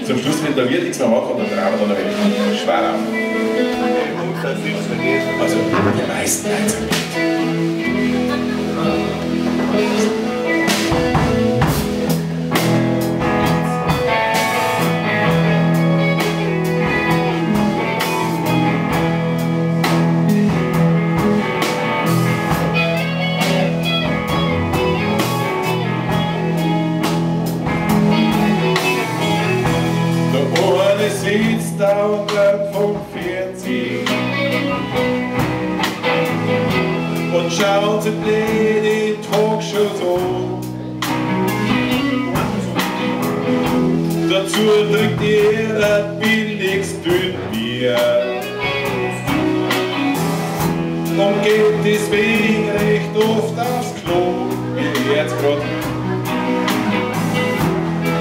zum Schluss, wenn der Wirt nichts mehr macht, hat der Drama dann ein wenig schwer auf. Also, die meisten Leute sind nicht. Sitzt da und vom Fernsehen und schaut sich die Talkshows an. Dazu trinkt er ein billiges Dünnbier und geht deswegen recht oft aufs Klo, wie jetzt grad.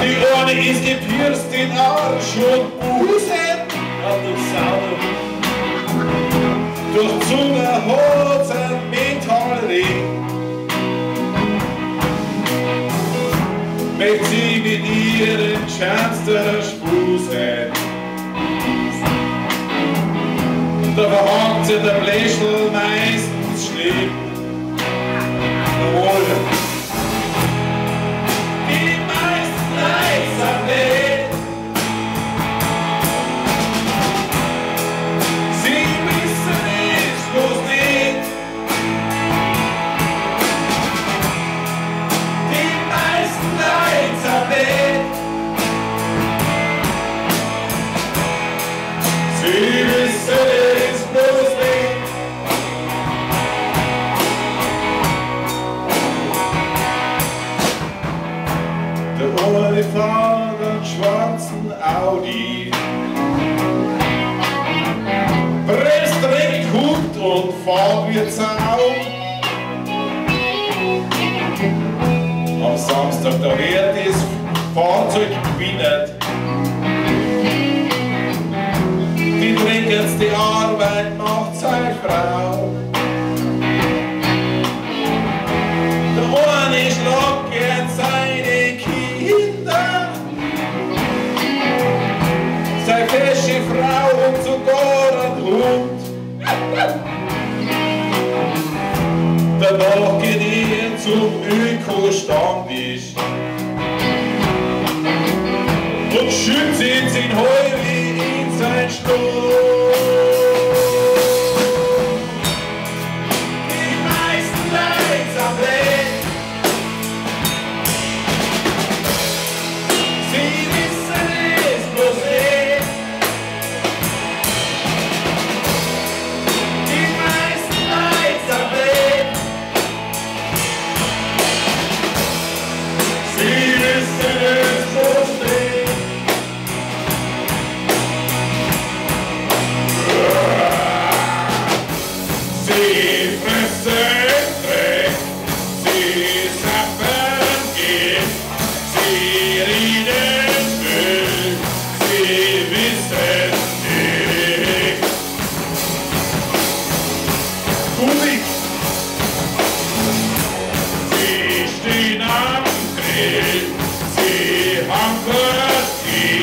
Die eine ist gepierst in Arsch und Busen an der Sau. Durch Zunge hat ein Metallring. Möchte sie mit ihren Schanster spusen. Da verhangt sie der Bläschel meistens schlimm. Jawohl. Der fahrt einen schwarzen Audi, presst recht Hut und fahrt wie Sau. Am Samstag, da wird das Fahrzeug gewinnt. Die trinken's, die Arbeit macht seine Frau. Der eine schlagt gern seine Kinder, seine fesche Frau und sogar ein Hund. Danach geht er zum Öko-Stammtisch und schützt ihn sein Heuli in sein Stoß. Die meisten Leute am Weg, sie wissen es bloß nicht. Die meisten Leute am Weg, sie wissen es bloß nicht. Sie fressen Dreck, sie sappen Gift, sie reden Müll, sie wissen nicht. Musik! Sie stehen am Grill, sie haben Partie,